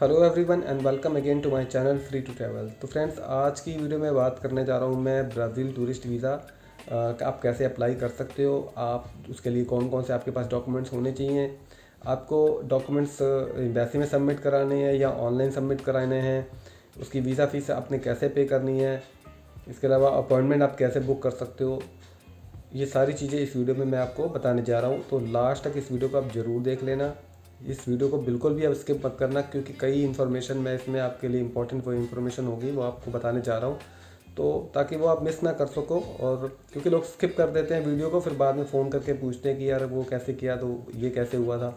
Hello everyone and welcome again to my channel free to travel. तो friends, आज की video में बात करने जा रहा हूँ मैं ब्राज़ील टूरिस्ट वीज़ा आप कैसे अप्लाई कर सकते हो। आप उसके लिए कौन कौन से आपके पास डॉक्यूमेंट्स होने चाहिए। आपको डॉक्यूमेंट्स एम्बेसी में सबमिट कराने हैं या ऑनलाइन सबमिट कराने हैं। उसकी वीज़ा फ़ीस आपने कैसे पे करनी है। इसके अलावा अपॉइंटमेंट आप कैसे बुक कर सकते हो। ये सारी चीज़ें इस वीडियो में मैं आपको बताने जा रहा हूँ, तो लास्ट तक इस वीडियो को आप ज़रूर देख लेना। इस वीडियो को बिल्कुल भी आप स्किप मत करना, क्योंकि कई इन्फॉर्मेशन मैं इसमें आपके लिए इंपॉर्टेंट वो इन्फॉर्मेशन होगी वो आपको बताने जा रहा हूँ, तो ताकि वो आप मिस ना कर सको। और क्योंकि लोग स्किप कर देते हैं वीडियो को, फिर बाद में फ़ोन करके पूछते हैं कि यार वो कैसे किया, तो ये कैसे हुआ था।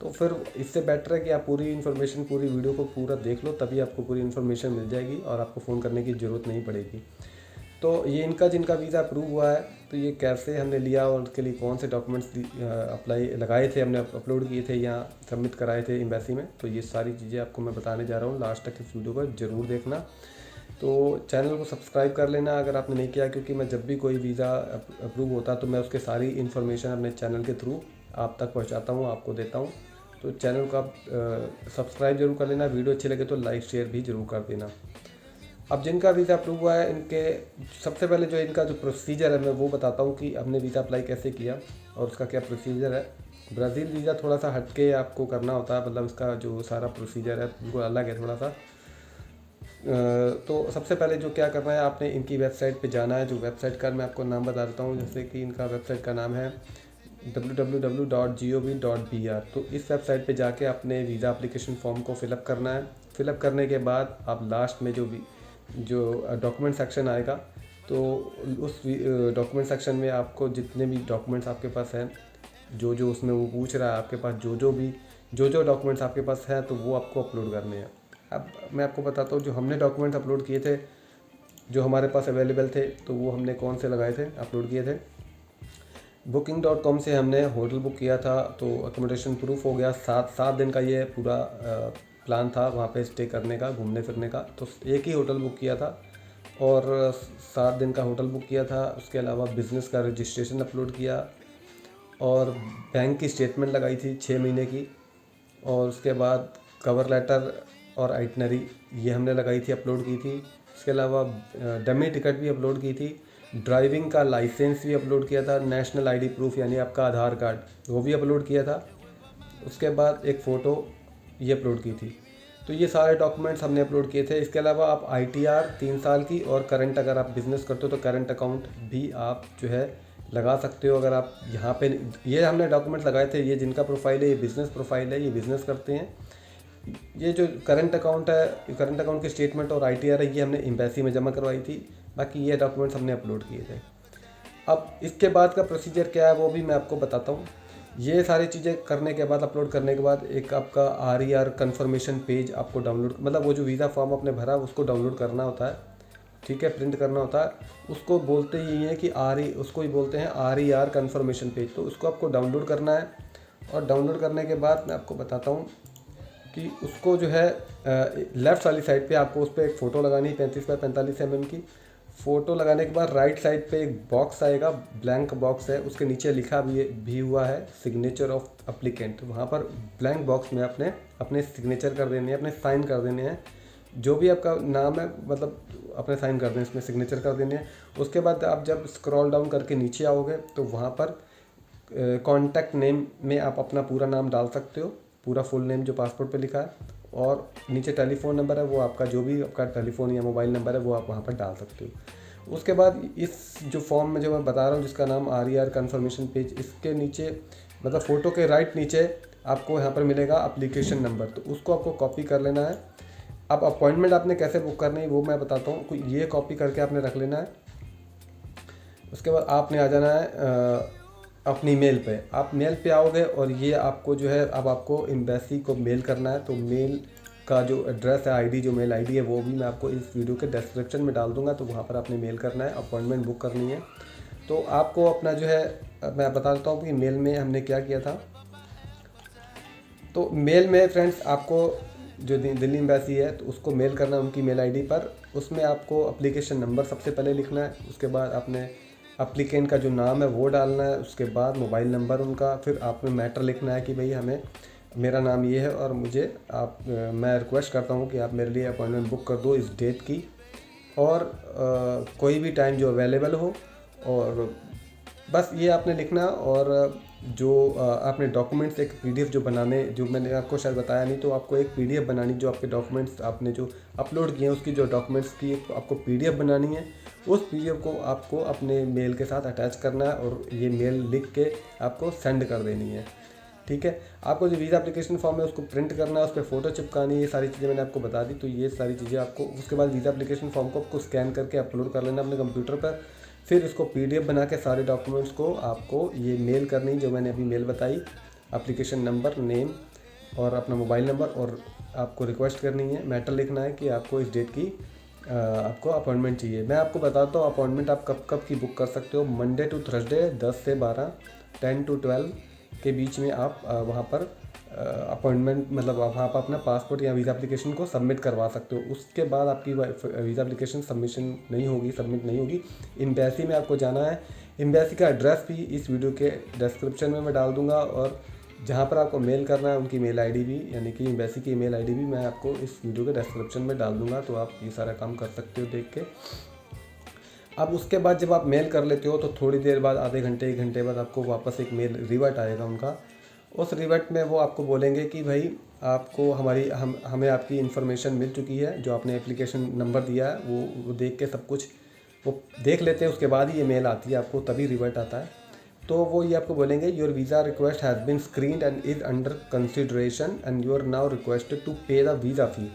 तो फिर इससे बेटर है कि आप पूरी इन्फॉर्मेशन, पूरी वीडियो को पूरा देख लो, तभी आपको पूरी इन्फॉर्मेशन मिल जाएगी और आपको फ़ोन करने की ज़रूरत नहीं पड़ेगी। तो ये इनका जिनका वीज़ा अप्रूव हुआ है, तो ये कैसे हमने लिया और उसके लिए कौन से डॉक्यूमेंट्स अप्लाई लगाए थे, हमने अपलोड किए थे या सबमिट कराए थे एम्बेसी में, तो ये सारी चीज़ें आपको मैं बताने जा रहा हूँ। लास्ट तक इस वीडियो को ज़रूर देखना। तो चैनल को सब्सक्राइब कर लेना अगर आपने नहीं किया, क्योंकि मैं जब भी कोई वीज़ा अप्रूव होता तो मैं उसके सारी इन्फॉर्मेशन अपने चैनल के थ्रू आप तक पहुँचाता हूँ, आपको देता हूँ। तो चैनल को आप सब्सक्राइब जरूर कर लेना। वीडियो अच्छी लगे तो लाइक शेयर भी ज़रूर कर देना। अब जिनका वीज़ा अप्रूव हुआ है, इनके सबसे पहले जो इनका जो प्रोसीजर है मैं वो बताता हूँ कि हमने वीज़ा अप्लाई कैसे किया और उसका क्या प्रोसीजर है। ब्राज़ील वीज़ा थोड़ा सा हटके आपको करना होता है, मतलब इसका जो सारा प्रोसीजर है बिल्कुल अलग है थोड़ा सा। तो सबसे पहले जो क्या करना है, आपने इनकी वेबसाइट पे जाना है। जो वेबसाइट का मैं आपको नाम बता देता हूँ, जैसे कि इनका वेबसाइट का नाम है www.gov.br। तो इस वेबसाइट पे जाके अपने वीज़ा एप्लीकेशन फॉर्म को फिलअप करना है। फिलअप करने के बाद आप लास्ट में जो डॉक्यूमेंट सेक्शन आएगा, तो उस डॉक्यूमेंट सेक्शन में आपको जितने भी डॉक्यूमेंट्स आपके पास हैं, जो जो उसमें वो पूछ रहा है आपके पास, जो जो डॉक्यूमेंट्स आपके पास हैं, तो वो आपको अपलोड करने हैं। अब मैं आपको बताता हूँ जो हमने डॉक्यूमेंट्स अपलोड किए थे, जो हमारे पास अवेलेबल थे, तो वो हमने कौन से लगाए थे, अपलोड किए थे। Booking.com से हमने होटल बुक किया था, तो अकोमोडेशन प्रूफ हो गया। 7 दिन का ये पूरा प्लान था वहाँ पे स्टे करने का, घूमने फिरने का। तो एक ही होटल बुक किया था और 7 दिन का होटल बुक किया था। उसके अलावा बिज़नेस का रजिस्ट्रेशन अपलोड किया और बैंक की स्टेटमेंट लगाई थी 6 महीने की। और उसके बाद कवर लेटर और आइटनरी ये हमने लगाई थी, अपलोड की थी। इसके अलावा डमी टिकट भी अपलोड की थी। ड्राइविंग का लाइसेंस भी अपलोड किया था। नेशनल आईडी प्रूफ यानी आपका आधार कार्ड, वो भी अपलोड किया था। उसके बाद एक फ़ोटो ये अपलोड की थी। तो ये सारे डॉक्यूमेंट्स हमने अपलोड किए थे। इसके अलावा आप ITR 3 साल की और करंट, अगर आप बिज़नेस करते हो तो करंट अकाउंट भी आप जो है लगा सकते हो। अगर आप यहाँ पे ये हमने डॉक्यूमेंट्स लगाए थे, ये जिनका प्रोफाइल है, ये बिज़नेस प्रोफाइल है, ये बिज़नेस करते हैं। ये जो करंट अकाउंट है, करंट अकाउंट की स्टेटमेंट और ITR है, ये हमने एम्बेसी में जमा करवाई थी। बाकी ये डॉक्यूमेंट्स हमने अपलोड किए थे। अब इसके बाद का प्रोसीजर क्या है वो भी मैं आपको बताता हूँ। ये सारी चीज़ें करने के बाद, अपलोड करने के बाद, एक आपका RER कन्फर्मेशन पेज आपको डाउनलोड, मतलब वो जो वीज़ा फॉर्म आपने भरा उसको डाउनलोड करना होता है, ठीक है, प्रिंट करना होता है। उसको बोलते ही है कि उसको ही बोलते हैं RER कन्फर्मेशन पेज। तो उसको आपको डाउनलोड करना है और डाउनलोड करने के बाद मैं आपको बताता हूँ कि उसको जो है लेफ़्ट वाली साइड पे आपको उस पर एक फ़ोटो लगानी है 35 x 45 mm की। फ़ोटो लगाने के बाद राइट साइड पे एक बॉक्स आएगा, ब्लैंक बॉक्स है, उसके नीचे लिखा भी हुआ है सिग्नेचर ऑफ अप्लीकेंट। वहाँ पर ब्लैंक बॉक्स में अपने सिग्नेचर कर देने हैं, अपने साइन कर देने हैं। जो भी आपका नाम है, मतलब अपने साइन कर दें, इसमें सिग्नेचर कर देने हैं। उसके बाद आप जब स्क्रॉल डाउन करके नीचे आओगे तो वहाँ पर कॉन्टैक्ट नेम में आप अपना पूरा नाम डाल सकते हो, पूरा फुल नेम जो पासपोर्ट पे लिखा है। और नीचे टेलीफोन नंबर है, वो आपका जो भी आपका टेलीफोन या मोबाइल नंबर है वो आप वहाँ पर डाल सकते हो। उसके बाद इस जो फॉर्म में जो मैं बता रहा हूँ, जिसका नाम RER कन्फर्मेशन पेज, इसके नीचे, मतलब फ़ोटो के राइट नीचे आपको यहाँ पर मिलेगा एप्लीकेशन नंबर, तो उसको आपको कॉपी कर लेना है। अब अपॉइंटमेंट आपने कैसे बुक करनी है वो मैं बताता हूँ। ये कॉपी करके आपने रख लेना है। उसके बाद आपने आ जाना है अपनी मेल पे। आप मेल पे आओगे और ये आपको जो है, अब आपको एम्बेसी को मेल करना है। तो मेल का जो एड्रेस है, ID, जो मेल ID है, वो भी मैं आपको इस वीडियो के डिस्क्रिप्शन में डाल दूंगा। तो वहाँ पर आपने मेल करना है, अपॉइंटमेंट बुक करनी है। तो आपको अपना जो है, मैं बता देता हूँ कि मेल में हमने क्या किया था। तो मेल में फ्रेंड्स, आपको जो दिल्ली एम्बेसी है तो उसको मेल करना है उनकी मेल ID पर। उसमें आपको एप्लीकेशन नंबर सबसे पहले लिखना है। उसके बाद आपने एप्लीकेंट का जो नाम है वो डालना है। उसके बाद मोबाइल नंबर उनका, फिर आपने मैटर लिखना है कि भाई हमें मेरा नाम ये है और मुझे मैं रिक्वेस्ट करता हूँ कि आप मेरे लिए अपॉइंटमेंट बुक कर दो इस डेट की, और कोई भी टाइम जो अवेलेबल हो। और बस ये आपने लिखना। और जो आपने डॉक्यूमेंट्स एक पीडीएफ जो बनाने, जो मैंने आपको शायद बताया नहीं, तो आपको एक पीडीएफ बनानी, जो आपके डॉक्यूमेंट्स आपने जो अपलोड किए हैं उसकी जो डॉक्यूमेंट्स की एक आपको पीडीएफ बनानी है। उस पीडीएफ को आपको अपने मेल के साथ अटैच करना है और ये मेल लिख के आपको सेंड कर देनी है। ठीक है, आपको जो वीज़ा एप्लीकेशन फॉर्म है उसको प्रिंट करना है, उस पर फ़ोटो चिपकानी है, ये सारी चीज़ें मैंने आपको बता दी। तो ये सारी चीज़ें आपको, उसके बाद वीज़ा एप्लीकेशन फॉर्म को आपको स्कैन करके अपलोड कर लेना अपने कंप्यूटर पर। फिर इसको पीडीएफ बना के सारे डॉक्यूमेंट्स को आपको ये मेल करनी, जो मैंने अभी मेल बताई, एप्लीकेशन नंबर, नेम और अपना मोबाइल नंबर, और आपको रिक्वेस्ट करनी है, मैटर लिखना है कि आपको इस डेट की आपको अपॉइंटमेंट चाहिए। मैं आपको बताता हूँ अपॉइंटमेंट आप कब कब की बुक कर सकते हो। मंडे टू थर्सडे 10 से 12, 10 to 12 के बीच में आप वहाँ पर अपॉइंटमेंट, मतलब वहाँ पर अपना पासपोर्ट या वीज़ा एप्लीकेशन को सबमिट करवा सकते हो। उसके बाद आपकी वीज़ा एप्लीकेशन सबमिट नहीं होगी। एम्बेसी में आपको जाना है। एम्बेसी का एड्रेस भी इस वीडियो के डिस्क्रिप्शन में मैं डाल दूँगा, और जहाँ पर आपको मेल करना है उनकी मेल आईडी भी, यानी कि एम्बेसी की ईमेल आईडी भी मैं आपको इस वीडियो के डिस्क्रिप्शन में डाल दूँगा, तो आप ये सारा काम कर सकते हो देख के। अब उसके बाद जब आप मेल कर लेते हो तो थोड़ी देर बाद, आधे घंटे 1 घंटे बाद, आपको वापस एक मेल रिवर्ट आएगा उनका। उस रिवर्ट में वो आपको बोलेंगे कि भाई आपको हमें आपकी इन्फॉर्मेशन मिल चुकी है, जो आपने एप्लीकेशन नंबर दिया है वो देख के सब कुछ वो देख लेते हैं, उसके बाद ही ये मेल आती है आपको, तभी रिवर्ट आता है। तो वो ये आपको बोलेंगे your visa request has been screened and is under consideration and you are now requested to pay the visa fee.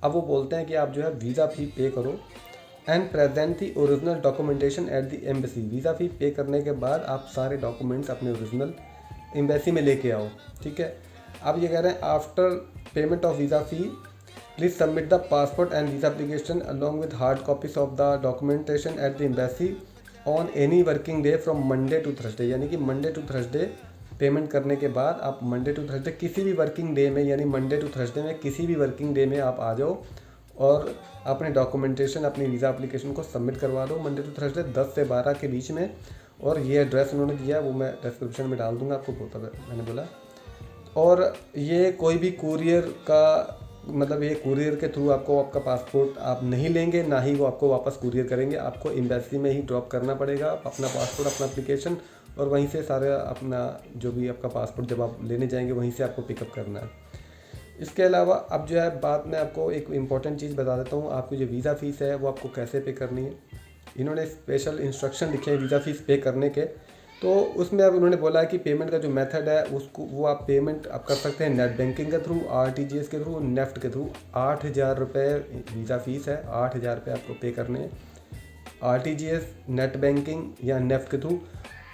अब वो बोलते हैं कि आप जो है वीज़ा फ़ी पे करो and present the original documentation at the embassy. Visa fee pay करने के बाद आप सारे डॉक्यूमेंट्स अपने ओरिजिनल एम्बेसी में लेके आओ। ठीक है, अब ये कह रहे हैं after payment of visa fee please submit the passport and visa application along with hard copies of the documentation at the embassy on any working day from Monday to Thursday. यानी कि मंडे टू थर्सडे पेमेंट करने के बाद आप Monday to Thursday किसी भी working day में, यानी मंडे टू थर्सडे में किसी भी वर्किंग डे में आप आ जाओ और अपने डॉक्यूमेंटेशन, अपनी वीज़ा एप्लीकेशन को सबमिट करवा दो मंडे टू थर्सडे 10 से 12 के बीच में। और ये एड्रेस उन्होंने दिया है वो मैं डिस्क्रिप्शन में डाल दूंगा, आपको मैंने बोला। और ये कोई भी कुरियर का, मतलब ये कुरियर के थ्रू आपको आपका पासपोर्ट आप नहीं लेंगे, ना ही वो आपको वापस कुरियर करेंगे। आपको एम्बेसी में ही ड्रॉप करना पड़ेगा अपना पासपोर्ट, अपना एप्लीकेशन, और वहीं से सारा अपना जो भी आपका पासपोर्ट जब आप लेने जाएंगे वहीं से आपको पिकअप करना है। इसके अलावा अब जो है बात मैं आपको एक इम्पॉर्टेंट चीज़ बता देता हूँ, आपकी जो वीज़ा फ़ीस है वो आपको कैसे पे करनी है। इन्होंने स्पेशल इंस्ट्रक्शन लिखे हैं वीज़ा फ़ीस पे करने के। तो उसमें अब उन्होंने बोला है कि पेमेंट का जो मेथड है उसको वो आप पेमेंट आप कर सकते हैं नेट बैंकिंग के थ्रू, आरटीजीएस के थ्रू, नेफ्ट के थ्रू। 8,000 रुपये वीज़ा फ़ीस है, 8,000 रुपये आपको पे करने हैं आरटीजीएस, नेट बैंकिंग या नेफ्ट के थ्रू।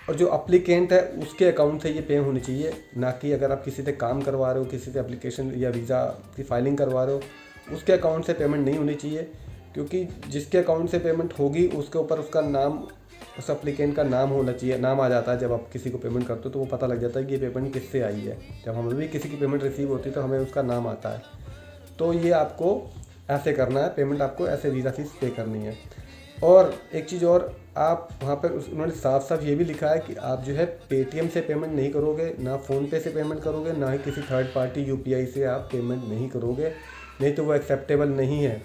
और जो अप्लीकेंट है उसके अकाउंट से ये पे होनी चाहिए, ना कि अगर आप किसी से काम करवा रहे हो, किसी से एप्लीकेशन या वीज़ा की फाइलिंग करवा रहे हो, उसके अकाउंट से पेमेंट नहीं होनी चाहिए। क्योंकि जिसके अकाउंट से पेमेंट होगी उसके ऊपर उसका नाम, उस एप्लीकेंट का नाम होना चाहिए। नाम आ जाता है जब आप किसी को पेमेंट करते हो तो वो पता लग जाता है कि ये पेमेंट किससे आई है। जब हमें भी किसी की पेमेंट रिसीव होती है तो हमें उसका नाम आता है। तो ये आपको ऐसे करना है, पेमेंट आपको ऐसे वीज़ा फीस पे करनी है। और एक चीज़ और, आप वहाँ पर उन्होंने साफ साफ ये भी लिखा है कि आप जो है पेटीएम से पेमेंट नहीं करोगे, ना फ़ोनपे से पेमेंट करोगे, ना ही किसी थर्ड पार्टी यूपीआई से आप पेमेंट नहीं करोगे, नहीं तो वो एक्सेप्टेबल नहीं है।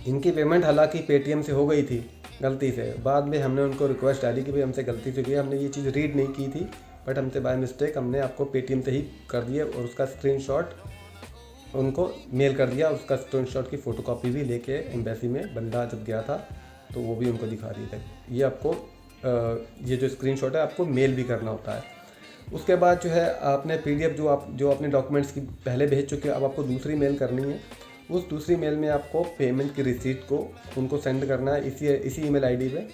इनकी पेमेंट हालांकि पेटीएम से हो गई थी गलती से, बाद में हमने उनको रिक्वेस्ट डाली कि भाई हमसे गलती से हुई, हमने ये चीज़ रीड नहीं की थी, बट हमसे बाय मिस्टेक हमने आपको पेटीएम से ही कर दिया। और उसका स्क्रीनशॉट उनको मेल कर दिया, उसका स्क्रीनशॉट की फ़ोटोकॉपी भी लेके एम्बेसी में बंदा जब गया था तो वो भी उनको दिखा दी थी। ये आपको ये जो स्क्रीनशॉट है आपको मेल भी करना होता है। उसके बाद जो है आपने पीडीएफ जो अपने डॉक्यूमेंट्स की पहले भेज चुके हैं, अब आपको दूसरी मेल करनी है। उस दूसरी मेल में आपको पेमेंट की रिसीट को उनको सेंड करना है इसी ईमेल आईडी पे।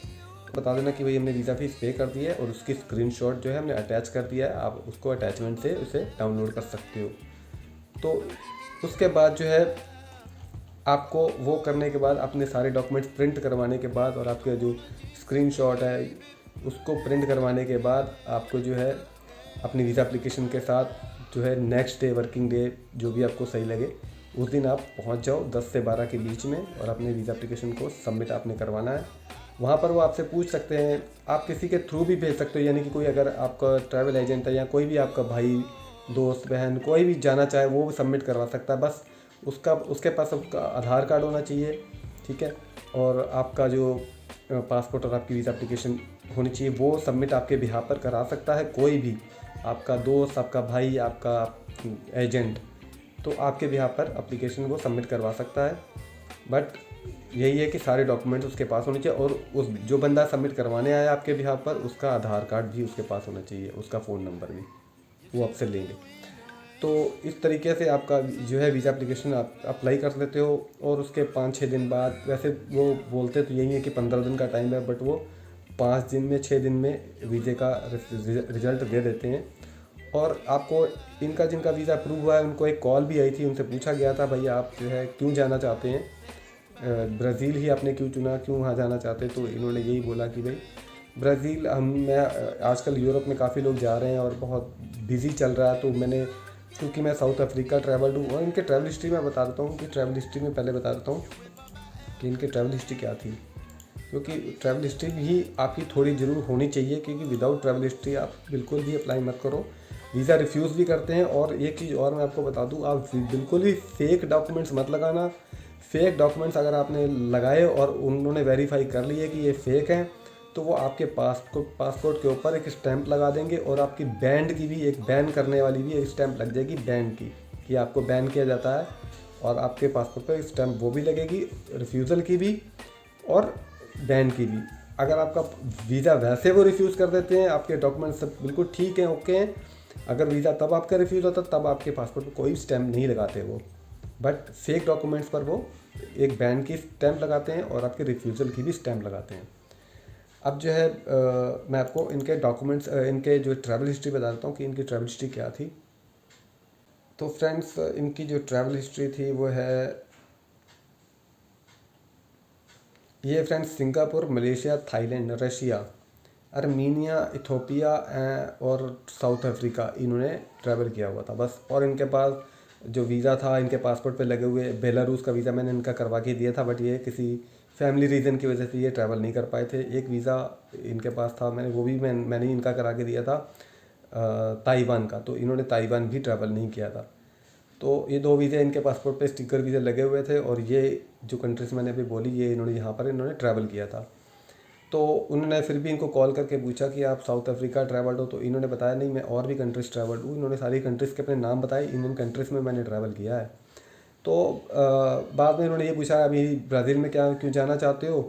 बता देना कि भाई हमने वीज़ा फीस पे कर दी है और उसकी स्क्रीनशॉट जो है हमने अटैच कर दिया है, आप उसको अटैचमेंट से उसे डाउनलोड कर सकते हो। तो उसके बाद जो है आपको वो करने के बाद अपने सारे डॉक्यूमेंट्स प्रिंट करवाने के बाद और आपके जो स्क्रीनशॉट है उसको प्रिंट करवाने के बाद आपको जो है अपनी वीज़ा एप्लीकेशन के साथ जो है नेक्स्ट डे वर्किंग डे जो भी आपको सही लगे उस दिन आप पहुंच जाओ 10 से 12 के बीच में, और अपने वीज़ा एप्लीकेशन को सबमिट आपने करवाना है। वहाँ पर वो आपसे पूछ सकते हैं, आप किसी के थ्रू भी भेज सकते हो, यानी कि कोई अगर आपका ट्रैवल एजेंट है या कोई भी आपका भाई दोस्त बहन कोई भी जाना चाहे वो भी सबमिट करवा सकता है। बस उसके पास उसका आधार कार्ड होना चाहिए, ठीक है, और आपका जो पासपोर्ट और आपकी वीज़ा एप्लीकेशन होनी चाहिए, वो सबमिट आपके बिहाफ पर करा सकता है कोई भी, आपका दोस्त, आपका भाई, आपका एजेंट, तो आपके बिहाफ पर एप्लीकेशन वो सबमिट करवा सकता है। बट यही है कि सारे डॉक्यूमेंट्स उसके पास होने चाहिए, और उस जो बंदा सबमिट करवाने आया आपके बिहाफ पर, उसका आधार कार्ड भी उसके पास होना चाहिए, उसका फ़ोन नंबर भी वो आपसे लेंगे। तो इस तरीके से आपका जो है वीज़ा एप्लीकेशन आप अप्लाई कर लेते हो, और उसके 5-6 दिन बाद, वैसे वो बोलते तो यही है कि 15 दिन का टाइम है, बट वो 5 दिन में 6 दिन में वीज़े का रिज़ल्ट दे देते हैं। और आपको इनका जिनका वीज़ा अप्रूव हुआ है उनको एक कॉल भी आई थी, उनसे पूछा गया था भाई आप जो है क्यों जाना चाहते हैं, ब्राज़ील ही आपने क्यों चुना, क्यों वहाँ जाना चाहते हैं। तो इन्होंने यही बोला कि भाई ब्राज़ील मैं आजकल यूरोप में काफ़ी लोग जा रहे हैं और बहुत बिज़ी चल रहा है, तो मैंने क्योंकि मैं साउथ अफ्रीका ट्रैवल हूँ, और इनके ट्रैवल हिस्ट्री मैं बता देता हूँ कि ट्रैवल हिस्ट्री में पहले बता देता हूँ कि इनकी ट्रैवल हिस्ट्री क्या थी, क्योंकि ट्रैवल हिस्ट्री भी आपकी थोड़ी ज़रूर होनी चाहिए, क्योंकि विदाउट ट्रैवल हिस्ट्री आप बिल्कुल भी अप्लाई मत करो, वीज़ा रिफ्यूज़ भी करते हैं। और एक चीज़ और मैं आपको बता दूँ, आप बिल्कुल भी फेक डॉक्यूमेंट्स मत लगाना। फेक डॉक्यूमेंट्स अगर आपने लगाए और उन्होंने वेरीफाई कर लिए कि ये फेक हैं, तो वो आपके पासपोर्ट के ऊपर एक स्टैंप लगा देंगे, और आपकी बैंड की भी एक बैन करने वाली भी एक स्टैंप लग जाएगी बैंड की, कि आपको बैन किया जाता है, और आपके पासपोर्ट पर स्टैंप वो भी लगेगी, रिफ्यूज़ल की भी और बैन की भी। अगर आपका वीज़ा वैसे वो रिफ्यूज़ कर देते हैं, आपके डॉक्यूमेंट्स सब बिल्कुल ठीक हैं, ओके हैं, अगर वीज़ा तब आपका रिफ्यूज़ होता तब आपके पासपोर्ट पर कोई स्टैंप नहीं लगाते वो, बट फेक डॉक्यूमेंट्स पर वो एक बैन की स्टैंप लगाते हैं और आपके रिफ्यूज़ल की भी स्टैंप लगाते हैं। अब जो है मैं आपको इनके डॉक्यूमेंट्स इनके जो ट्रैवल हिस्ट्री बता देता हूँ कि इनकी ट्रैवल हिस्ट्री क्या थी। तो फ्रेंड्स इनकी जो ट्रैवल हिस्ट्री थी वो है ये friends Singapore, Malaysia, Thailand, Russia, Armenia, Ethiopia और साउथ अफ्रीका इन्होंने ट्रैवल किया हुआ था बस। और इनके पास जो वीज़ा था इनके पासपोर्ट पे लगे हुए बेलारूस का वीज़ा मैंने इनका करवा के दिया था, बट ये किसी फैमिली रीज़न की वजह से ये ट्रैवल नहीं कर पाए थे। एक वीज़ा इनके पास था, वो भी मैंने इनका करा के दिया था ताइवान का, तो इन्होंने ताइवान भी ट्रैवल नहीं किया था। तो ये 2 वीज़े इनके पासपोर्ट पे स्टिकर वीज़े लगे हुए थे, और ये जो कंट्रीज़ मैंने अभी बोली ये इन्होंने यहाँ पर इन्होंने ट्रैवल किया था। तो उन्होंने फिर भी इनको कॉल करके पूछा कि आप साउथ अफ्रीका ट्रैवल्ड हो, तो इन्होंने बताया नहीं मैं और भी कंट्रीज़ ट्रैवल्ड हूँ। इन्होंने सारी कंट्रीज़ के अपने नाम बताए, इन कंट्रीज़ में मैंने ट्रैवल किया है। तो बाद में इन्होंने ये पूछा अभी ब्राज़ील में क्या क्यों जाना चाहते हो,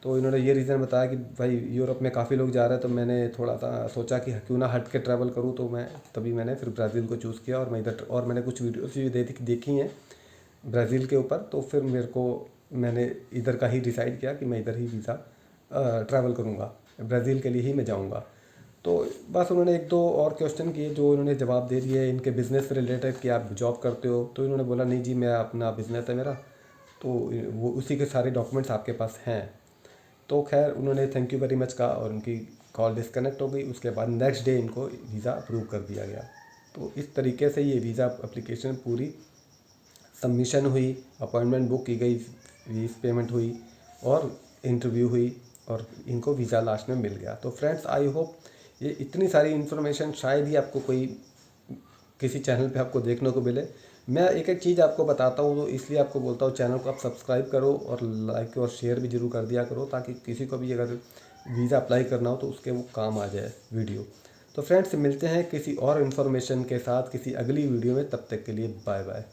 तो इन्होंने ये रीज़न बताया कि भाई यूरोप में काफ़ी लोग जा रहे हैं, तो मैंने थोड़ा सा सोचा कि क्यों ना हट के ट्रैवल करूँ, तो तभी मैंने फिर ब्राज़ील को चूज़ किया, और मैं इधर और मैंने कुछ वीडियोस भी देखी हैं ब्राज़ील के ऊपर, तो फिर मैंने इधर का ही डिसाइड किया कि मैं इधर ही वीज़ा ट्रैवल करूँगा, ब्राज़ील के लिए ही मैं जाऊँगा। तो बस उन्होंने 1-2 और क्वेश्चन किए जो इन्होंने जवाब दे दिए इनके बिज़नेस से रिलेटेड कि आप जॉब करते हो, तो इन्होंने बोला नहीं जी मैं अपना बिज़नेस है मेरा, तो वो उसी के सारे डॉक्यूमेंट्स आपके पास हैं। तो खैर उन्होंने थैंक यू वेरी मच कहा, और उनकी कॉल डिस्कनेक्ट हो गई। उसके बाद नेक्स्ट डे इनको वीज़ा अप्रूव कर दिया गया। तो इस तरीके से ये वीज़ा एप्लीकेशन पूरी सबमिशन हुई, अपॉइंटमेंट बुक की गई, फीस पेमेंट हुई, और इंटरव्यू हुई, और इनको वीज़ा लास्ट में मिल गया। तो फ्रेंड्स आई होप ये इतनी सारी इन्फॉर्मेशन शायद ही आपको कोई किसी चैनल पे आपको देखने को मिले। मैं एक एक चीज़ आपको बताता हूँ, तो इसलिए आपको बोलता हूँ चैनल को आप सब्सक्राइब करो, और लाइक और शेयर भी ज़रूर कर दिया करो, ताकि किसी को भी अगर वीज़ा अप्लाई करना हो तो उसके वो काम आ जाए वीडियो। तो फ्रेंड्स मिलते हैं किसी और इन्फॉर्मेशन के साथ किसी अगली वीडियो में, तब तक के लिए बाय बाय।